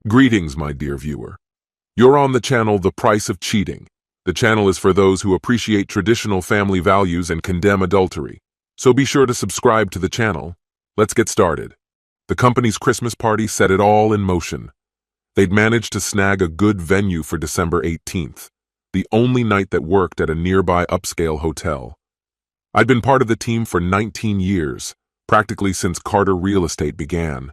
Greetings, my dear viewer. You're on the channel The Price of Cheating. The channel is for those who appreciate traditional family values and condemn adultery. So be sure to subscribe to the channel. Let's get started. The company's Christmas party set it all in motion. They'd managed to snag a good venue for December 18th, the only night that worked at a nearby upscale hotel. I'd been part of the team for 19 years, practically since Carter Real Estate began.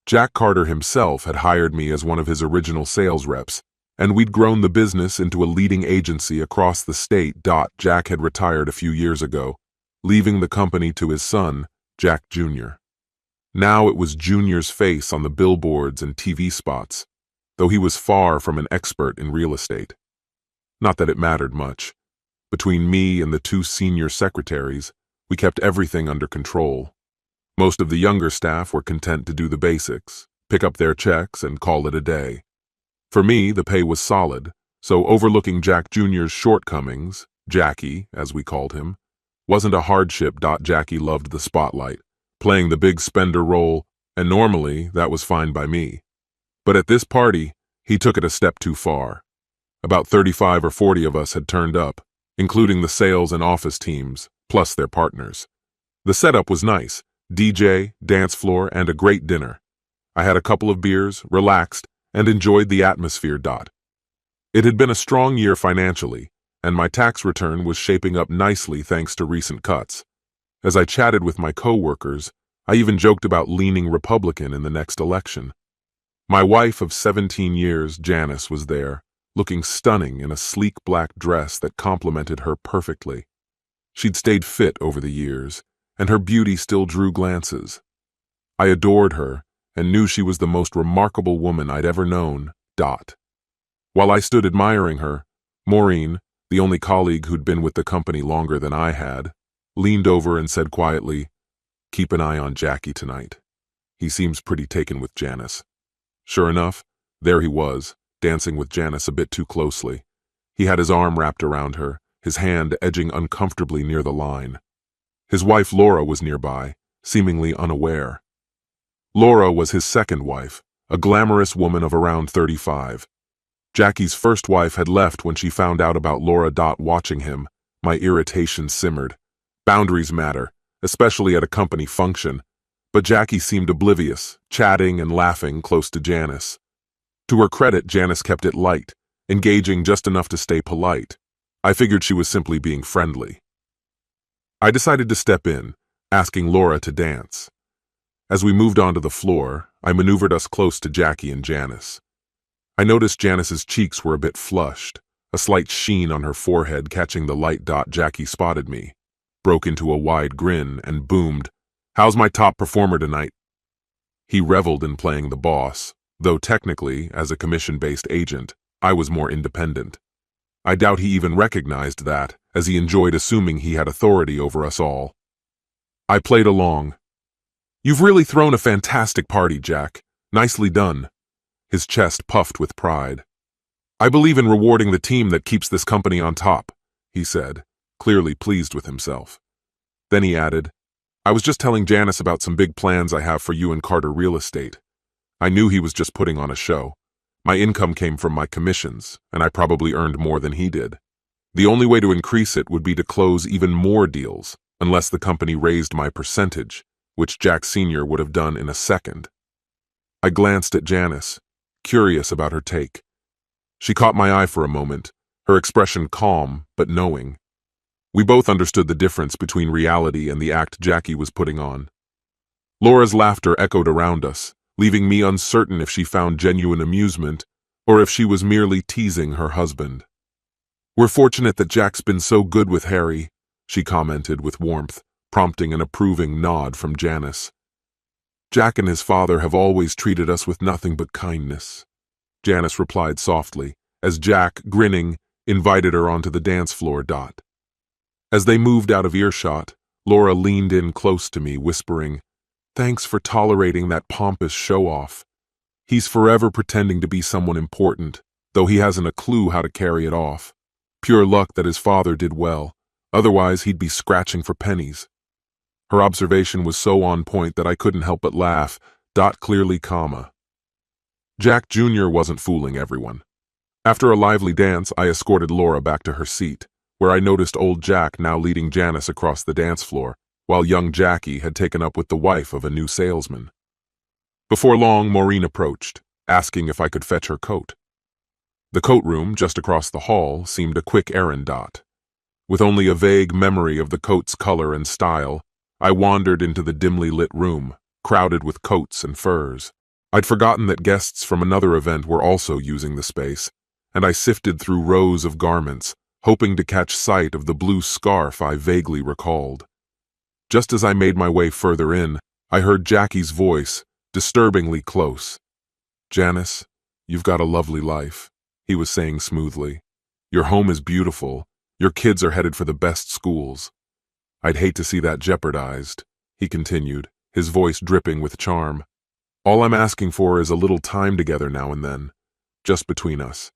Jack Carter himself had hired me as one of his original sales reps, and we'd grown the business into a leading agency across the state. Jack had retired a few years ago, leaving the company to his son, Jack Jr. Now it was Junior's face on the billboards and TV spots, though he was far from an expert in real estate. Not that it mattered much. Between me and the two senior secretaries, we kept everything under control. Most of the younger staff were content to do the basics, pick up their checks, and call it a day. For me, the pay was solid, so overlooking Jack Jr.'s shortcomings, Jackie, as we called him, wasn't a hardship. Jackie loved the spotlight, playing the big spender role, and normally that was fine by me. But at this party, he took it a step too far. About 35 or 40 of us had turned up, including the sales and office teams, plus their partners. The setup was nice. DJ, dance floor, and a great dinner. I had a couple of beers, relaxed, and enjoyed the atmosphere. It had been a strong year financially, and my tax return was shaping up nicely thanks to recent cuts. As I chatted with my co-workers, I even joked about leaning Republican in the next election. My wife of 17 years, Janice, was there, looking stunning in a sleek black dress that complemented her perfectly. She'd stayed fit over the years, and her beauty still drew glances. I adored her and knew she was the most remarkable woman I'd ever known. While I stood admiring her, Maureen, the only colleague who'd been with the company longer than I had, leaned over and said quietly, "Keep an eye on Jackie tonight. He seems pretty taken with Janice." Sure enough, there he was, dancing with Janice a bit too closely. He had his arm wrapped around her, his hand edging uncomfortably near the line. His wife Laura was nearby, seemingly unaware. Laura was his second wife, a glamorous woman of around 35. Jackie's first wife had left when she found out about Laura. Watching him, my irritation simmered. Boundaries matter, especially at a company function, but Jackie seemed oblivious, chatting and laughing close to Janice. To her credit, Janice kept it light, engaging just enough to stay polite. I figured she was simply being friendly. I decided to step in, asking Laura to dance. As we moved onto the floor, I maneuvered us close to Jackie and Janice. I noticed Janice's cheeks were a bit flushed, a slight sheen on her forehead catching the light. Jackie spotted me, broke into a wide grin, and boomed, "How's my top performer tonight?" He reveled in playing the boss, though technically, as a commission-based agent, I was more independent. I doubt he even recognized that, as he enjoyed assuming he had authority over us all. I played along. "You've really thrown a fantastic party, Jack. Nicely done." His chest puffed with pride. "I believe in rewarding the team that keeps this company on top," he said, clearly pleased with himself. Then he added, "I was just telling Janice about some big plans I have for you and Carter Real Estate." I knew he was just putting on a show. My income came from my commissions, and I probably earned more than he did. The only way to increase it would be to close even more deals, unless the company raised my percentage, which Jack Sr. would have done in a second. I glanced at Janice, curious about her take. She caught my eye for a moment, her expression calm but knowing. We both understood the difference between reality and the act Jackie was putting on. Laura's laughter echoed around us, leaving me uncertain if she found genuine amusement or if she was merely teasing her husband. "We're fortunate that Jack's been so good with Harry," she commented with warmth, prompting an approving nod from Janice. "Jack and his father have always treated us with nothing but kindness," Janice replied softly, as Jack, grinning, invited her onto the dance floor. As they moved out of earshot, Laura leaned in close to me, whispering, "Thanks for tolerating that pompous show-off. He's forever pretending to be someone important, though he hasn't a clue how to carry it off. Pure luck that his father did well, otherwise he'd be scratching for pennies." Her observation was so on point that I couldn't help but laugh. Clearly, comma. Jack Jr. wasn't fooling everyone. After a lively dance, I escorted Laura back to her seat, where I noticed old Jack now leading Janice across the dance floor, while young Jackie had taken up with the wife of a new salesman. Before long, Maureen approached, asking if I could fetch her coat. The coat room, just across the hall, seemed a quick errand. With only a vague memory of the coat's color and style, I wandered into the dimly lit room, crowded with coats and furs. I'd forgotten that guests from another event were also using the space, and I sifted through rows of garments, hoping to catch sight of the blue scarf I vaguely recalled. Just as I made my way further in, I heard Jackie's voice, disturbingly close. "Janice, you've got a lovely life," he was saying smoothly. "Your home is beautiful. Your kids are headed for the best schools. I'd hate to see that jeopardized," he continued, his voice dripping with charm. "All I'm asking for is a little time together now and then, just between us.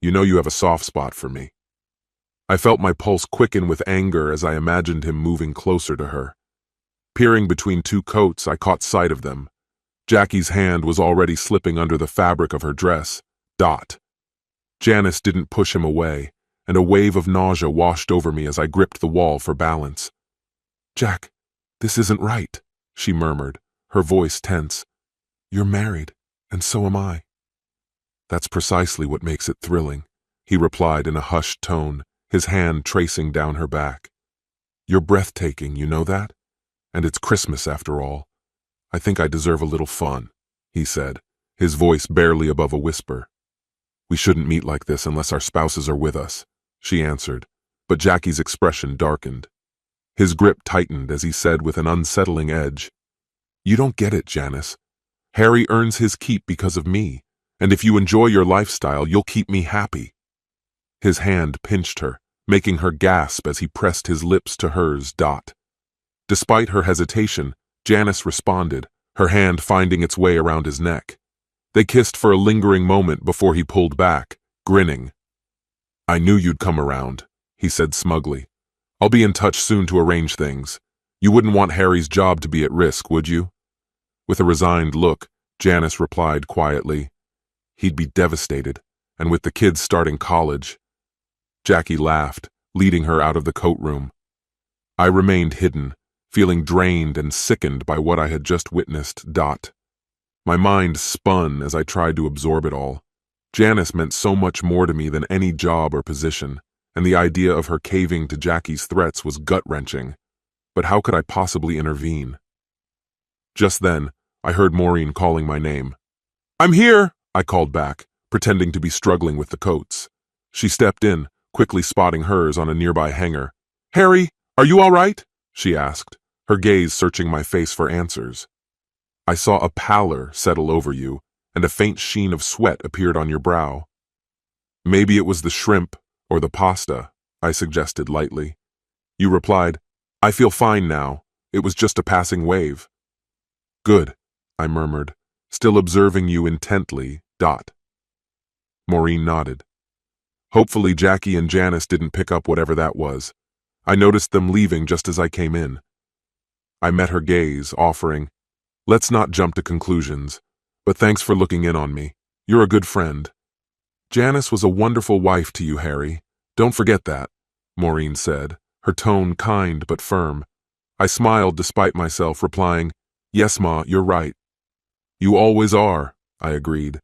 You know you have a soft spot for me." I felt my pulse quicken with anger as I imagined him moving closer to her. Peering between two coats, I caught sight of them. Jackie's hand was already slipping under the fabric of her dress. Janice didn't push him away, and a wave of nausea washed over me as I gripped the wall for balance. "Jack, this isn't right," she murmured, her voice tense. "You're married, and so am I." "That's precisely what makes it thrilling," he replied in a hushed tone, his hand tracing down her back. "You're breathtaking, you know that? And it's Christmas after all. I think I deserve a little fun," he said, his voice barely above a whisper. "We shouldn't meet like this unless our spouses are with us," she answered, but Jackie's expression darkened. His grip tightened as he said with an unsettling edge, "You don't get it, Janice. Harry earns his keep because of me, and if you enjoy your lifestyle, you'll keep me happy." His hand pinched her, making her gasp as he pressed his lips to hers. Despite her hesitation, Janice responded, her hand finding its way around his neck. They kissed for a lingering moment before he pulled back, grinning. "I knew you'd come around," he said smugly. "I'll be in touch soon to arrange things. You wouldn't want Harry's job to be at risk, would you?" With a resigned look, Janice replied quietly, "He'd be devastated, and with the kids starting college." Jackie laughed, leading her out of the coat room. I remained hidden, feeling drained and sickened by what I had just witnessed. My mind spun as I tried to absorb it all. Janice meant so much more to me than any job or position, and the idea of her caving to Jackie's threats was gut-wrenching. But how could I possibly intervene? Just then, I heard Maureen calling my name. "I'm here," I called back, pretending to be struggling with the coats. She stepped in, quickly spotting hers on a nearby hanger. "Harry, are you all right?" she asked, her gaze searching my face for answers. "I saw a pallor settle over you, and a faint sheen of sweat appeared on your brow." "Maybe it was the shrimp or the pasta," I suggested lightly. You replied, "I feel fine now. It was just a passing wave." "Good," I murmured, still observing you intently. Maureen nodded. Hopefully Jackie and Janice didn't pick up whatever that was. I noticed them leaving just as I came in. I met her gaze, offering, "Let's not jump to conclusions, but thanks for looking in on me. You're a good friend." "Janice was a wonderful wife to you, Harry. Don't forget that," Maureen said, her tone kind but firm. I smiled despite myself, replying, "Yes, Ma, you're right." "You always are," I agreed.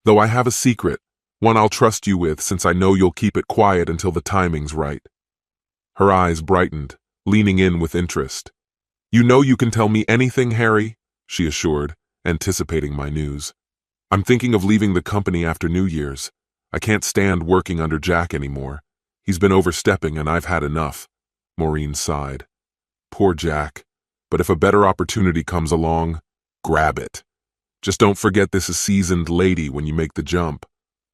"Though I have a secret, one I'll trust you with since I know you'll keep it quiet until the timing's right." Her eyes brightened, leaning in with interest. "You know you can tell me anything, Harry," she assured, anticipating my news. "I'm thinking of leaving the company after New Year's. I can't stand working under Jack anymore. He's been overstepping and I've had enough." Maureen sighed. "Poor Jack. But if a better opportunity comes along, grab it. Just don't forget this is a seasoned lady when you make the jump.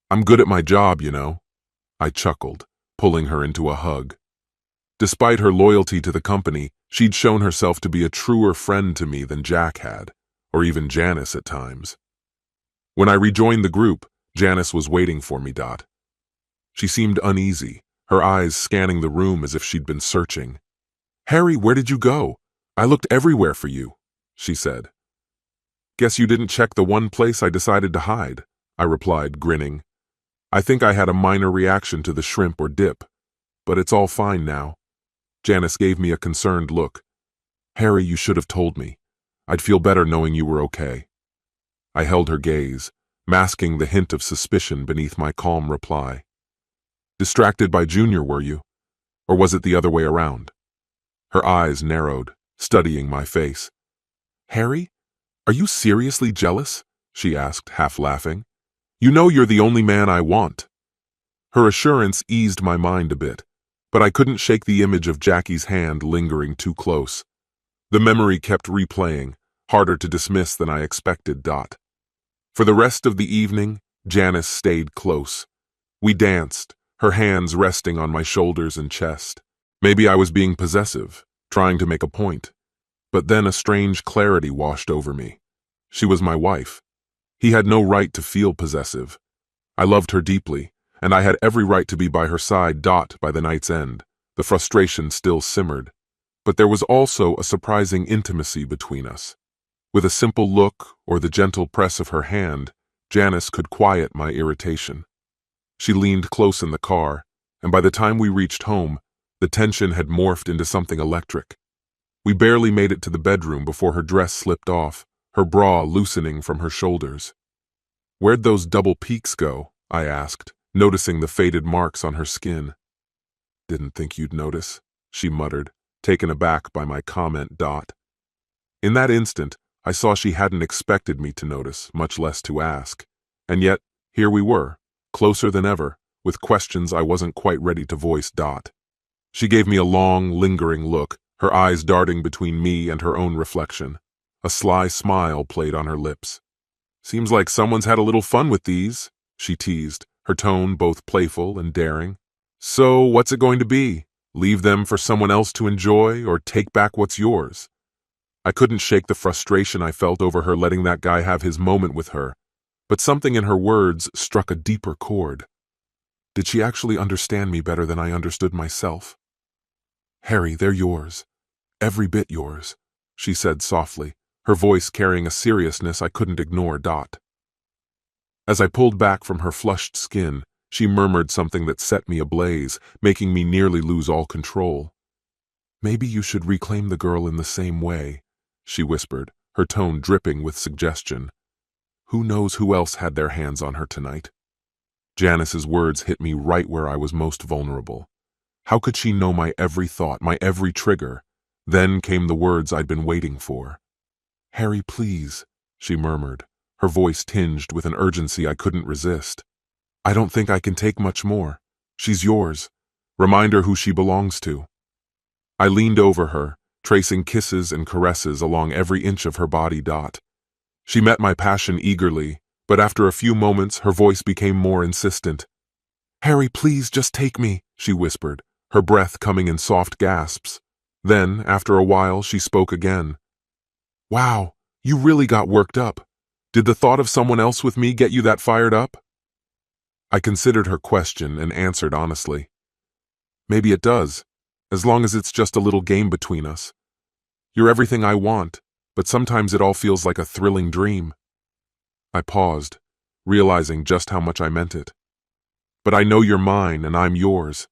I'm good at my job, you know." I chuckled, pulling her into a hug. Despite her loyalty to the company, she'd shown herself to be a truer friend to me than Jack had, or even Janice at times. When I rejoined the group, Janice was waiting for me. She seemed uneasy, her eyes scanning the room as if she'd been searching. "Harry, where did you go? I looked everywhere for you," she said. Guess you didn't check the one place I decided to hide, I replied, grinning. I think I had a minor reaction to the shrimp or dip, but it's all fine now. Janice gave me a concerned look. Harry, you should have told me. I'd feel better knowing you were okay. I held her gaze, masking the hint of suspicion beneath my calm reply. Distracted by Junior, were you? Or was it the other way around? Her eyes narrowed, studying my face. Harry, are you seriously jealous? She asked, half laughing. You know you're the only man I want. Her assurance eased my mind a bit, but I couldn't shake the image of Jackie's hand lingering too close. The memory kept replaying, harder to dismiss than I expected. For the rest of the evening, Janice stayed close. We danced, her hands resting on my shoulders and chest. Maybe I was being possessive, trying to make a point. But then a strange clarity washed over me. She was my wife. He had no right to feel possessive. I loved her deeply, and I had every right to be by her side. By the night's end, the frustration still simmered. But there was also a surprising intimacy between us. With a simple look or the gentle press of her hand, Janice could quiet my irritation. She leaned close in the car, and by the time we reached home, the tension had morphed into something electric. We barely made it to the bedroom before her dress slipped off, her bra loosening from her shoulders. Where'd those double peaks go? I asked, noticing the faded marks on her skin. Didn't think you'd notice, she muttered, taken aback by my comment. In that instant, I saw she hadn't expected me to notice, much less to ask. And yet, here we were, closer than ever, with questions I wasn't quite ready to voice. She gave me a long, lingering look, her eyes darting between me and her own reflection. A sly smile played on her lips. Seems like someone's had a little fun with these, she teased, her tone both playful and daring. So, what's it going to be? Leave them for someone else to enjoy, or take back what's yours? I couldn't shake the frustration I felt over her letting that guy have his moment with her, but something in her words struck a deeper chord. Did she actually understand me better than I understood myself? Harry, they're yours. Every bit yours, she said softly, her voice carrying a seriousness I couldn't ignore. As I pulled back from her flushed skin, she murmured something that set me ablaze, making me nearly lose all control. Maybe you should reclaim the girl in the same way, she whispered, her tone dripping with suggestion. Who knows who else had their hands on her tonight? Janice's words hit me right where I was most vulnerable. How could she know my every thought, my every trigger? Then came the words I'd been waiting for. Harry, please, she murmured, her voice tinged with an urgency I couldn't resist. I don't think I can take much more. She's yours. Remind her who she belongs to. I leaned over her, tracing kisses and caresses along every inch of her body. She met my passion eagerly, but after a few moments her voice became more insistent. Harry, please just take me, she whispered, her breath coming in soft gasps. Then, after a while, she spoke again. Wow, you really got worked up. Did the thought of someone else with me get you that fired up? I considered her question and answered honestly. Maybe it does, as long as it's just a little game between us. You're everything I want, but sometimes it all feels like a thrilling dream. I paused, realizing just how much I meant it. But I know you're mine and I'm yours.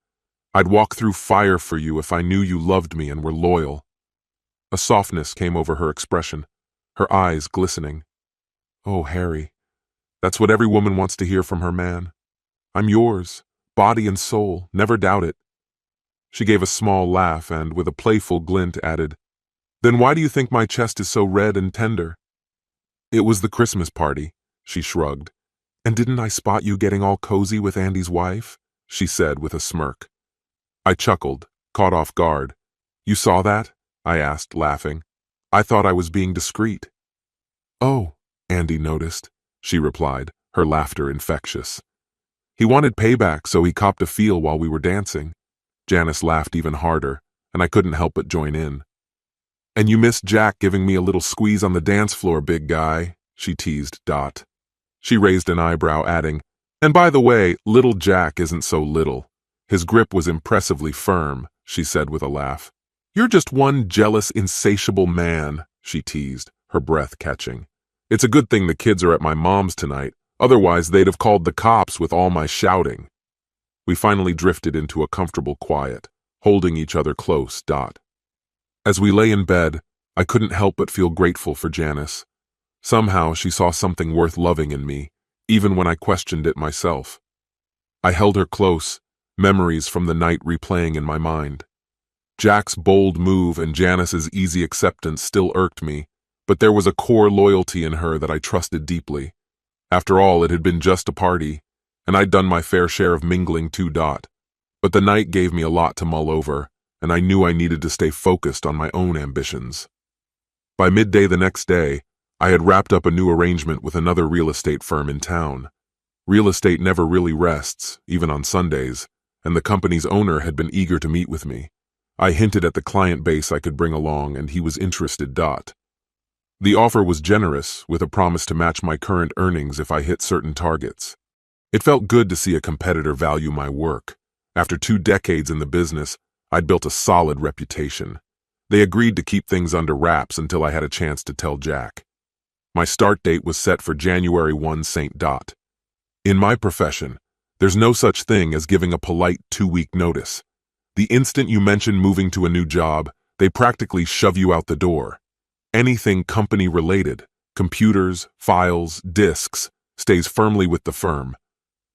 I'd walk through fire for you if I knew you loved me and were loyal. A softness came over her expression, her eyes glistening. Oh, Harry, that's what every woman wants to hear from her man. I'm yours, body and soul, never doubt it. She gave a small laugh and, with a playful glint, added, Then why do you think my chest is so red and tender? It was the Christmas party, she shrugged. And didn't I spot you getting all cozy with Andy's wife? She said with a smirk. I chuckled, caught off guard. You saw that? I asked, laughing. I thought I was being discreet. Oh, Andy noticed, she replied, her laughter infectious. He wanted payback, so he copped a feel while we were dancing. Janice laughed even harder, and I couldn't help but join in. And you missed Jack giving me a little squeeze on the dance floor, big guy, she teased. She raised an eyebrow, adding, And by the way, little Jack isn't so little. His grip was impressively firm, she said with a laugh. You're just one jealous, insatiable man, she teased, her breath catching. It's a good thing the kids are at my mom's tonight, otherwise they'd have called the cops with all my shouting. We finally drifted into a comfortable quiet, holding each other close. As we lay in bed, I couldn't help but feel grateful for Janice. Somehow she saw something worth loving in me, even when I questioned it myself. I held her close, memories from the night replaying in my mind. Jack's bold move and Janice's easy acceptance still irked me, but there was a core loyalty in her that I trusted deeply. After all, it had been just a party, and I'd done my fair share of mingling too. But the night gave me a lot to mull over, and I knew I needed to stay focused on my own ambitions. By midday the next day, I had wrapped up a new arrangement with another real estate firm in town. Real estate never really rests, even on Sundays, and the company's owner had been eager to meet with me. I hinted at the client base I could bring along, and he was interested. The offer was generous, with a promise to match my current earnings if I hit certain targets. It felt good to see a competitor value my work. After 2 decades in the business, I'd built a solid reputation. They agreed to keep things under wraps until I had a chance to tell Jack. My start date was set for January 1. In my profession, there's no such thing as giving a polite 2-week notice. The instant you mention moving to a new job, they practically shove you out the door. Anything company-related, computers, files, disks, stays firmly with the firm.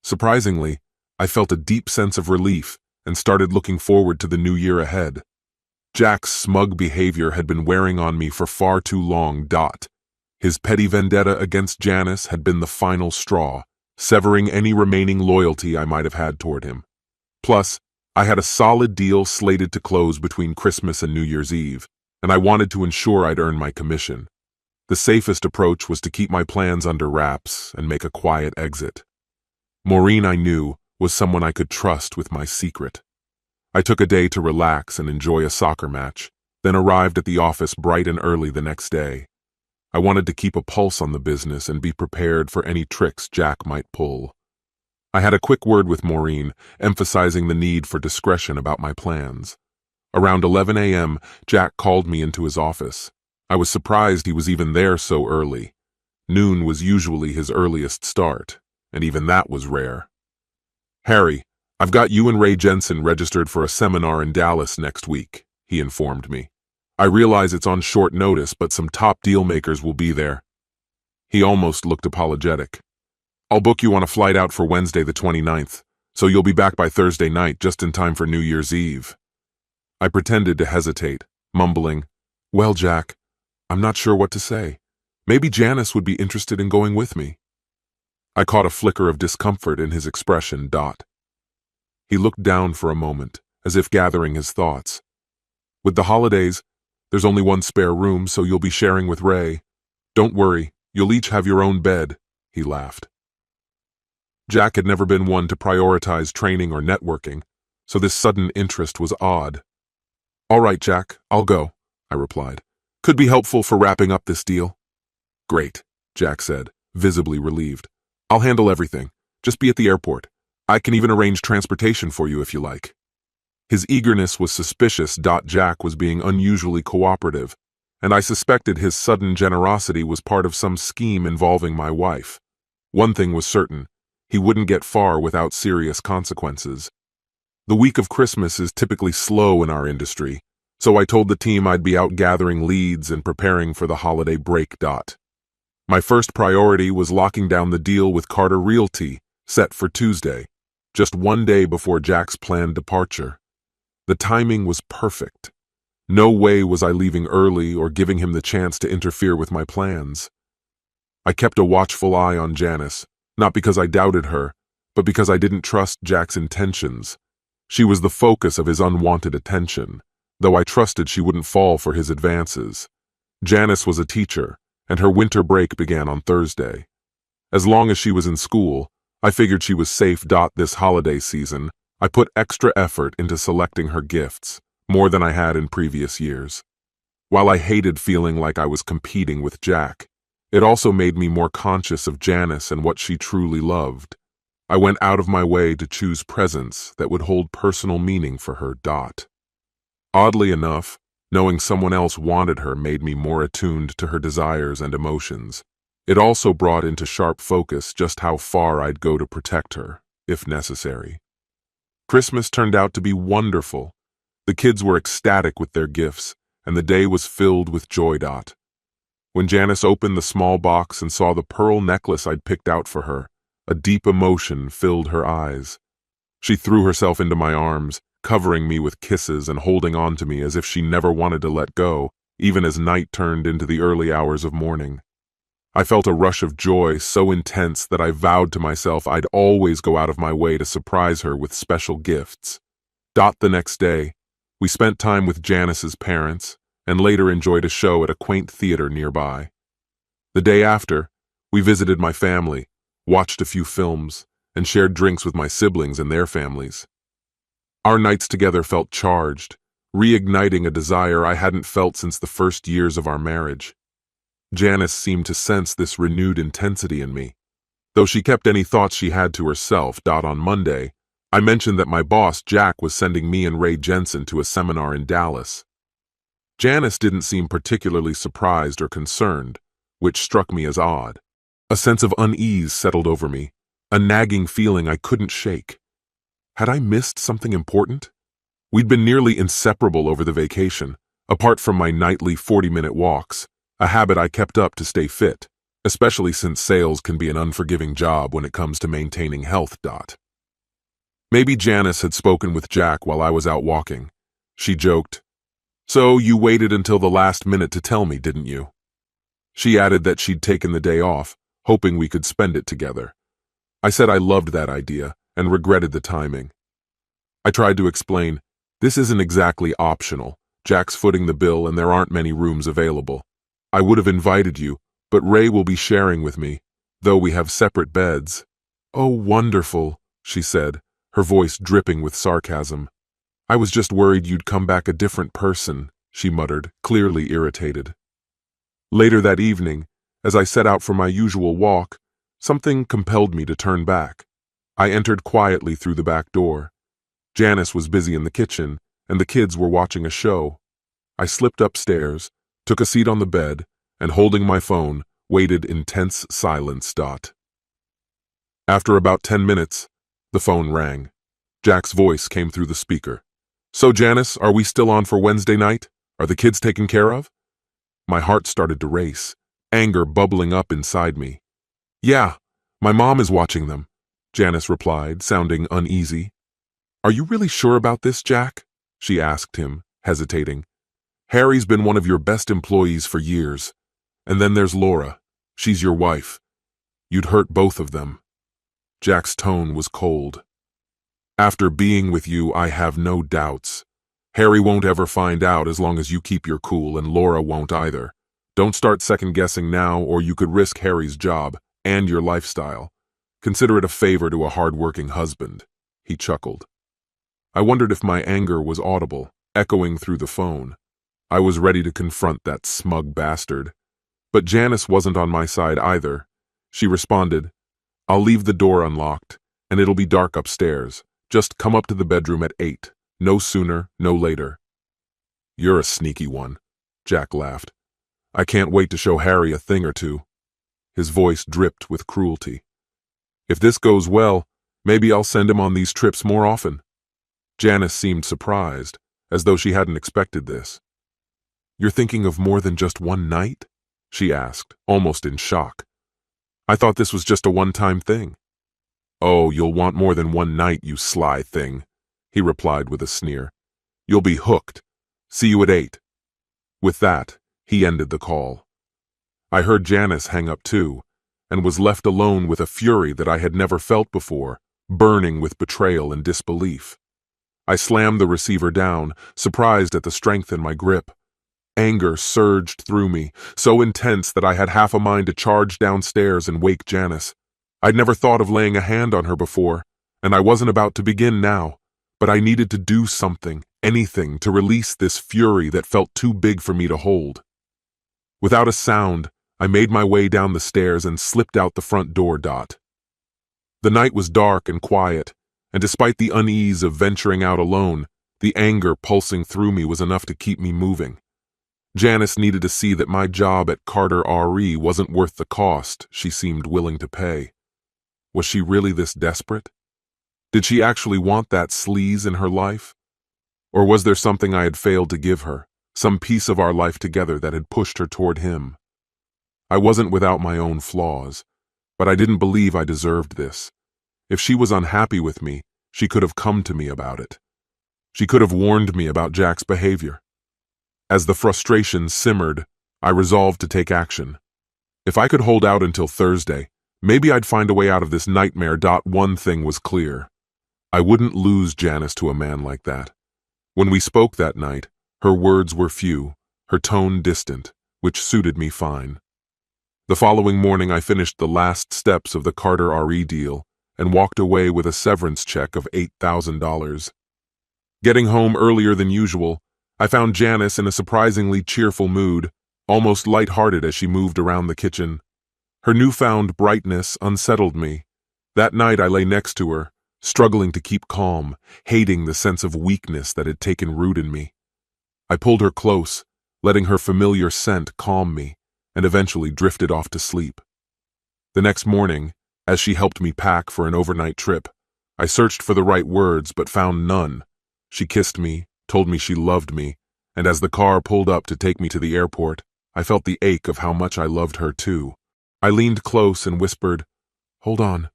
Surprisingly, I felt a deep sense of relief and started looking forward to the new year ahead. Jack's smug behavior had been wearing on me for far too long. His petty vendetta against Janice had been the final straw, severing any remaining loyalty I might have had toward him. Plus, I had a solid deal slated to close between Christmas and New Year's Eve, and I wanted to ensure I'd earn my commission. The safest approach was to keep my plans under wraps and make a quiet exit. Maureen, I knew, was someone I could trust with my secret. I took a day to relax and enjoy a soccer match, then arrived at the office bright and early the next day. I wanted to keep a pulse on the business and be prepared for any tricks Jack might pull. I had a quick word with Maureen, emphasizing the need for discretion about my plans. Around 11 a.m., Jack called me into his office. I was surprised he was even there so early. Noon was usually his earliest start, and even that was rare. "Harry, I've got you and Ray Jensen registered for a seminar in Dallas next week," he informed me. "I realize it's on short notice, but some top deal makers will be there." He almost looked apologetic. "I'll book you on a flight out for Wednesday the 29th, so you'll be back by Thursday night just in time for New Year's Eve." I pretended to hesitate, mumbling, "Well, Jack, I'm not sure what to say. Maybe Janice would be interested in going with me." I caught a flicker of discomfort in his expression. He looked down for a moment, as if gathering his thoughts. "With the holidays, there's only one spare room, so you'll be sharing with Ray. Don't worry, you'll each have your own bed," he laughed. Jack had never been one to prioritize training or networking, so this sudden interest was odd. "All right, Jack, I'll go," I replied. "Could be helpful for wrapping up this deal." "Great," Jack said, visibly relieved. "I'll handle everything. Just be at the airport. I can even arrange transportation for you if you like." His eagerness was suspicious. Jack was being unusually cooperative, and I suspected his sudden generosity was part of some scheme involving my wife. One thing was certain: he wouldn't get far without serious consequences. The week of Christmas is typically slow in our industry, so I told the team I'd be out gathering leads and preparing for the holiday break. My first priority was locking down the deal with Carter Realty, set for Tuesday, just 1 day before Jack's planned departure. The timing was perfect. No way was I leaving early or giving him the chance to interfere with my plans. I kept a watchful eye on Janice, not because I doubted her, but because I didn't trust Jack's intentions. She was the focus of his unwanted attention, though I trusted she wouldn't fall for his advances. Janice was a teacher, and her winter break began on Thursday. As long as she was in school, I figured she was safe. This holiday season, I put extra effort into selecting her gifts, more than I had in previous years. While I hated feeling like I was competing with Jack, it also made me more conscious of Janice and what she truly loved. I went out of my way to choose presents that would hold personal meaning for her. Oddly enough, knowing someone else wanted her made me more attuned to her desires and emotions. It also brought into sharp focus just how far I'd go to protect her, if necessary. Christmas turned out to be wonderful. The kids were ecstatic with their gifts, and the day was filled with joy. When Janice opened the small box and saw the pearl necklace I'd picked out for her, a deep emotion filled her eyes. She threw herself into my arms, covering me with kisses and holding on to me as if she never wanted to let go, even as night turned into the early hours of morning. I felt a rush of joy so intense that I vowed to myself I'd always go out of my way to surprise her with special gifts. The next day, we spent time with Janice's parents, and later enjoyed a show at a quaint theater nearby. The day after, we visited my family, watched a few films, and shared drinks with my siblings and their families. Our nights together felt charged, reigniting a desire I hadn't felt since the first years of our marriage. Janice seemed to sense this renewed intensity in me, though she kept any thoughts she had to herself. On Monday, I mentioned that my boss, Jack, was sending me and Ray Jensen to a seminar in Dallas. Janice didn't seem particularly surprised or concerned, which struck me as odd. A sense of unease settled over me, a nagging feeling I couldn't shake. Had I missed something important? We'd been nearly inseparable over the vacation, apart from my nightly 40-minute walks, a habit I kept up to stay fit, especially since sales can be an unforgiving job when it comes to maintaining health. Maybe Janice had spoken with Jack while I was out walking. She joked, "So you waited until the last minute to tell me, didn't you?" She added that she'd taken the day off, hoping we could spend it together. I said I loved that idea and regretted the timing. I tried to explain, this isn't exactly optional. Jack's footing the bill and there aren't many rooms available. I would have invited you, but Ray will be sharing with me, though we have separate beds. "Oh, wonderful," she said, her voice dripping with sarcasm. "I was just worried you'd come back a different person," she muttered, clearly irritated. Later that evening, as I set out for my usual walk, something compelled me to turn back. I entered quietly through the back door. Janice was busy in the kitchen, and the kids were watching a show. I slipped upstairs, took a seat on the bed, and holding my phone, waited in tense silence. After about 10 minutes, the phone rang. Jack's voice came through the speaker. "So, Janice, are we still on for Wednesday night? Are the kids taken care of?" My heart started to race, anger bubbling up inside me. "Yeah, my mom is watching them," Janice replied, sounding uneasy. "Are you really sure about this, Jack?" she asked him, hesitating. "Harry's been one of your best employees for years. And then there's Laura. She's your wife. You'd hurt both of them." Jack's tone was cold. "After being with you, I have no doubts. Harry won't ever find out as long as you keep your cool, and Laura won't either. Don't start second-guessing now, or you could risk Harry's job and your lifestyle. Consider it a favor to a hard-working husband," he chuckled. I wondered if my anger was audible, echoing through the phone. I was ready to confront that smug bastard. But Janice wasn't on my side either. She responded, "I'll leave the door unlocked, and it'll be dark upstairs. Just come up to the bedroom at 8. No sooner, no later." "You're a sneaky one," Jack laughed. "I can't wait to show Harry a thing or two." His voice dripped with cruelty. "If this goes well, maybe I'll send him on these trips more often." Janice seemed surprised, as though she hadn't expected this. "You're thinking of more than just one night?" she asked, almost in shock. "I thought this was just a one-time thing." "Oh, you'll want more than one night, you sly thing," he replied with a sneer. "You'll be hooked. See you at 8. With that, he ended the call. I heard Janice hang up too, and was left alone with a fury that I had never felt before, burning with betrayal and disbelief. I slammed the receiver down, surprised at the strength in my grip. Anger surged through me, so intense that I had half a mind to charge downstairs and wake Janice. I'd never thought of laying a hand on her before, and I wasn't about to begin now, but I needed to do something, anything, to release this fury that felt too big for me to hold. Without a sound, I made my way down the stairs and slipped out the front door. The night was dark and quiet, and despite the unease of venturing out alone, the anger pulsing through me was enough to keep me moving. Janice needed to see that my job at Carter RE wasn't worth the cost she seemed willing to pay. Was she really this desperate? Did she actually want that sleaze in her life? Or was there something I had failed to give her, some piece of our life together that had pushed her toward him? I wasn't without my own flaws, but I didn't believe I deserved this. If she was unhappy with me, she could have come to me about it. She could have warned me about Jack's behavior. As the frustration simmered, I resolved to take action. If I could hold out until Thursday, maybe I'd find a way out of this nightmare. One thing was clear. I wouldn't lose Janice to a man like that. When we spoke that night, her words were few, her tone distant, which suited me fine. The following morning I finished the last steps of the Carter RE deal and walked away with a severance check of $8,000. Getting home earlier than usual, I found Janice in a surprisingly cheerful mood, almost lighthearted as she moved around the kitchen. Her newfound brightness unsettled me. That night I lay next to her, struggling to keep calm, hating the sense of weakness that had taken root in me. I pulled her close, letting her familiar scent calm me, and eventually drifted off to sleep. The next morning, as she helped me pack for an overnight trip, I searched for the right words but found none. She kissed me, told me she loved me, and as the car pulled up to take me to the airport, I felt the ache of how much I loved her too. I leaned close and whispered, "Hold on,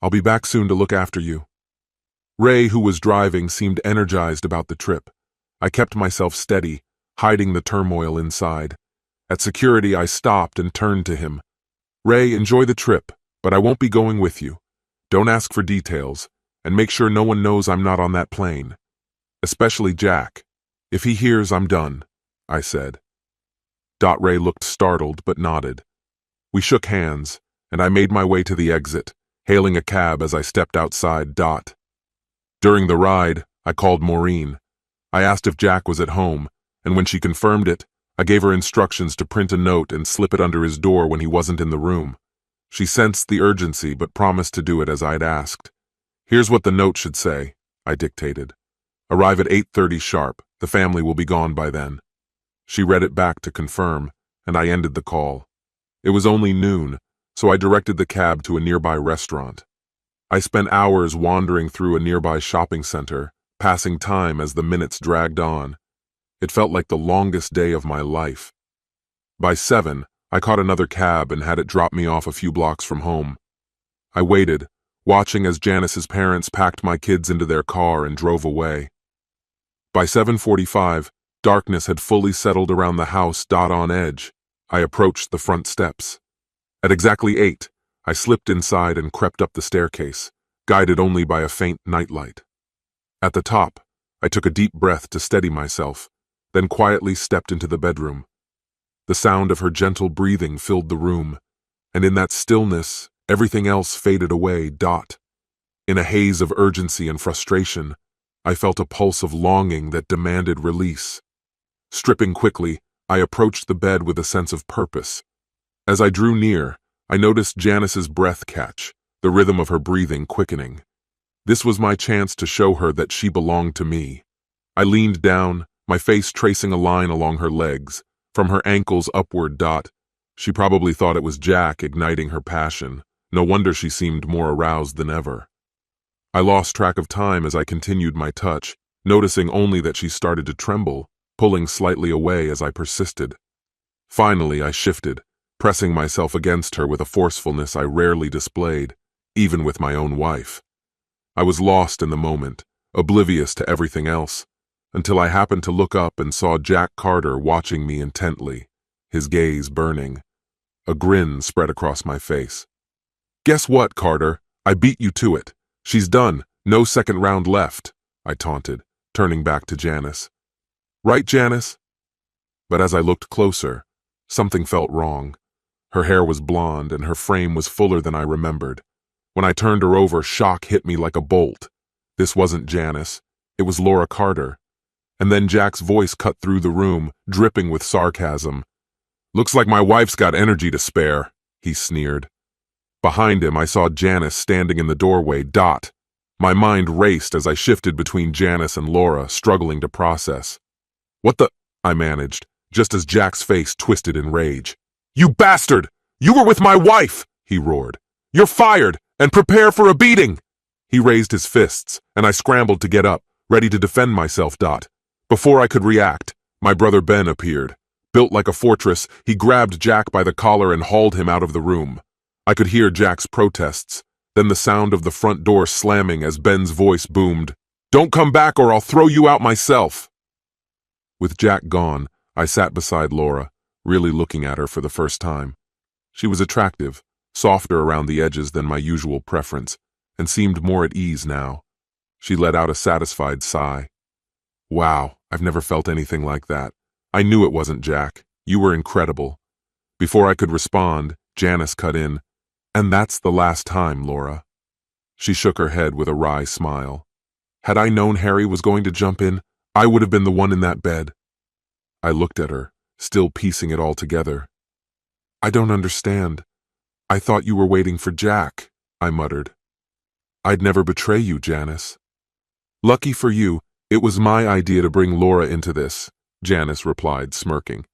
I'll be back soon to look after you." Ray, who was driving, seemed energized about the trip. I kept myself steady, hiding the turmoil inside. At security, I stopped and turned to him. "Ray, enjoy the trip, but I won't be going with you. Don't ask for details, and make sure no one knows I'm not on that plane. Especially Jack. If he hears, I'm done," I said. Ray looked startled but nodded. We shook hands, and I made my way to the exit, hailing a cab as I stepped outside. During the ride, I called Maureen. I asked if Jack was at home, and when she confirmed it, I gave her instructions to print a note and slip it under his door when he wasn't in the room. She sensed the urgency but promised to do it as I'd asked. "Here's what the note should say," I dictated. "Arrive at 8:30 sharp. The family will be gone by then." She read it back to confirm, and I ended the call. It was only noon, so I directed the cab to a nearby restaurant. I spent hours wandering through a nearby shopping center, passing time as the minutes dragged on. It felt like the longest day of my life. By 7, I caught another cab and had it drop me off a few blocks from home. I waited, watching as Janice's parents packed my kids into their car and drove away. By 7:45, darkness had fully settled around the house. On edge, I approached the front steps. At exactly 8, I slipped inside and crept up the staircase, guided only by a faint nightlight. At the top, I took a deep breath to steady myself, then quietly stepped into the bedroom. The sound of her gentle breathing filled the room, and in that stillness, everything else faded away. In a haze of urgency and frustration, I felt a pulse of longing that demanded release. Stripping quickly, I approached the bed with a sense of purpose. As I drew near, I noticed Janice's breath catch, the rhythm of her breathing quickening. This was my chance to show her that she belonged to me. I leaned down, my face tracing a line along her legs, from her ankles upward. She probably thought it was Jack igniting her passion. No wonder she seemed more aroused than ever. I lost track of time as I continued my touch, noticing only that she started to tremble, pulling slightly away as I persisted. Finally, I shifted, pressing myself against her with a forcefulness I rarely displayed, even with my own wife. I was lost in the moment, oblivious to everything else, until I happened to look up and saw Jack Carter watching me intently, his gaze burning. A grin spread across my face. "Guess what, Carter? I beat you to it. She's done. No second round left," I taunted, turning back to Janice. "Right, Janice?" But as I looked closer, something felt wrong. Her hair was blonde and her frame was fuller than I remembered. When I turned her over, shock hit me like a bolt. This wasn't Janice. It was Laura Carter. And then Jack's voice cut through the room, dripping with sarcasm. "Looks like my wife's got energy to spare," he sneered. Behind him, I saw Janice standing in the doorway. My mind raced as I shifted between Janice and Laura, struggling to process. "What the?" I managed, just as Jack's face twisted in rage. "You bastard! You were with my wife!" he roared. "You're fired, and prepare for a beating!" He raised his fists, and I scrambled to get up, ready to defend myself. Before I could react, my brother Ben appeared. Built like a fortress, he grabbed Jack by the collar and hauled him out of the room. I could hear Jack's protests, then the sound of the front door slamming as Ben's voice boomed, "Don't come back or I'll throw you out myself!" With Jack gone, I sat beside Laura, really looking at her for the first time. She was attractive, softer around the edges than my usual preference, and seemed more at ease now. She let out a satisfied sigh. "Wow, I've never felt anything like that. I knew it wasn't Jack. You were incredible." Before I could respond, Janice cut in, "And that's the last time, Laura." She shook her head with a wry smile. "Had I known Harry was going to jump in, I would have been the one in that bed." I looked at her, still piecing it all together. "I don't understand. I thought you were waiting for Jack," I muttered. "I'd never betray you, Janice." "Lucky for you, it was my idea to bring Laura into this," Janice replied, smirking.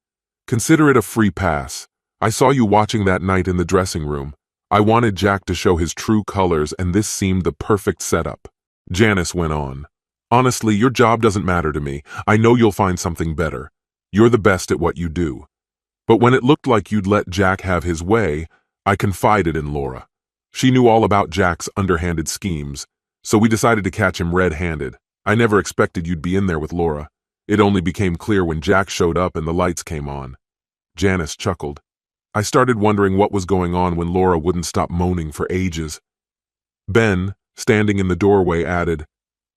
"Consider it a free pass. I saw you watching that night in the dressing room. I wanted Jack to show his true colors, and this seemed the perfect setup." Janice went on. "Honestly, your job doesn't matter to me. I know you'll find something better. You're the best at what you do. But when it looked like you'd let Jack have his way, I confided in Laura. She knew all about Jack's underhanded schemes, so we decided to catch him red-handed. I never expected you'd be in there with Laura. It only became clear when Jack showed up and the lights came on." Janice chuckled. "I started wondering what was going on when Laura wouldn't stop moaning for ages." Ben, standing in the doorway, added,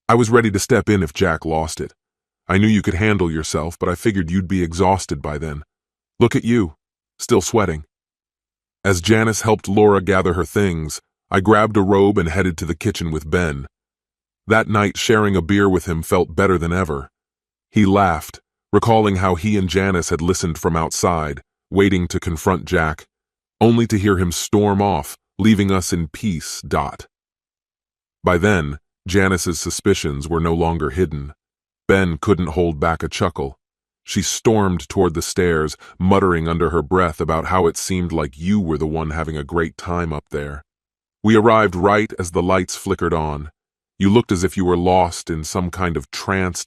"I was ready to step in if Jack lost it. I knew you could handle yourself, but I figured you'd be exhausted by then. Look at you, still sweating." As Janice helped Laura gather her things, I grabbed a robe and headed to the kitchen with Ben. That night, sharing a beer with him felt better than ever. He laughed, recalling how he and Janice had listened from outside, waiting to confront Jack, only to hear him storm off, leaving us in peace. By then, Janice's suspicions were no longer hidden. Ben couldn't hold back a chuckle. She stormed toward the stairs, muttering under her breath about how it seemed like you were the one having a great time up there. We arrived right as the lights flickered on. You looked as if you were lost in some kind of trance.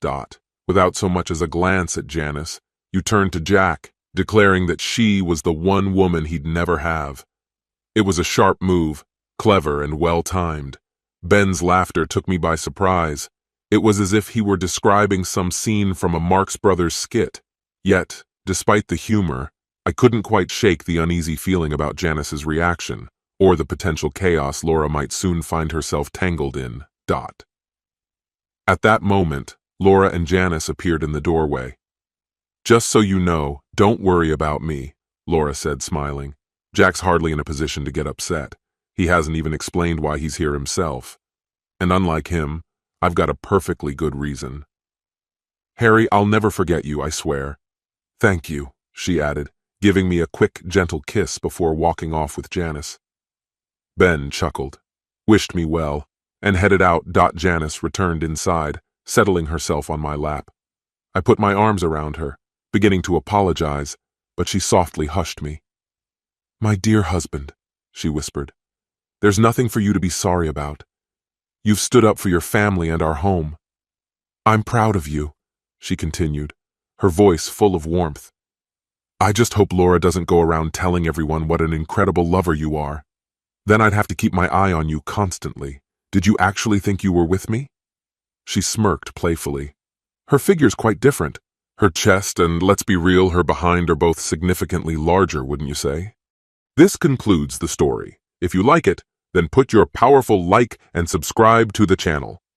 Without so much as a glance at Janice, you turned to Jack, declaring that she was the one woman he'd never have. It was a sharp move, clever and well-timed. Ben's laughter took me by surprise. It was as if he were describing some scene from a Marx Brothers skit. Yet, despite the humor, I couldn't quite shake the uneasy feeling about Janice's reaction, or the potential chaos Laura might soon find herself tangled in. At that moment, Laura and Janice appeared in the doorway. "Just so you know, don't worry about me," Laura said, smiling. "Jack's hardly in a position to get upset. He hasn't even explained why he's here himself. And unlike him, I've got a perfectly good reason. Harry, I'll never forget you, I swear." "Thank you," she added, giving me a quick, gentle kiss before walking off with Janice. Ben chuckled, wished me well, and headed out. Janice returned inside, settling herself on my lap. I put my arms around her, beginning to apologize, but she softly hushed me. "My dear husband," she whispered, "there's nothing for you to be sorry about. You've stood up for your family and our home. I'm proud of you," she continued, her voice full of warmth. "I just hope Laura doesn't go around telling everyone what an incredible lover you are. Then I'd have to keep my eye on you constantly. Did you actually think you were with me?" She smirked playfully. Her figure's quite different. Her chest and, let's be real, her behind are both significantly larger, wouldn't you say? This concludes the story. If you like it, then put your powerful like and subscribe to the channel.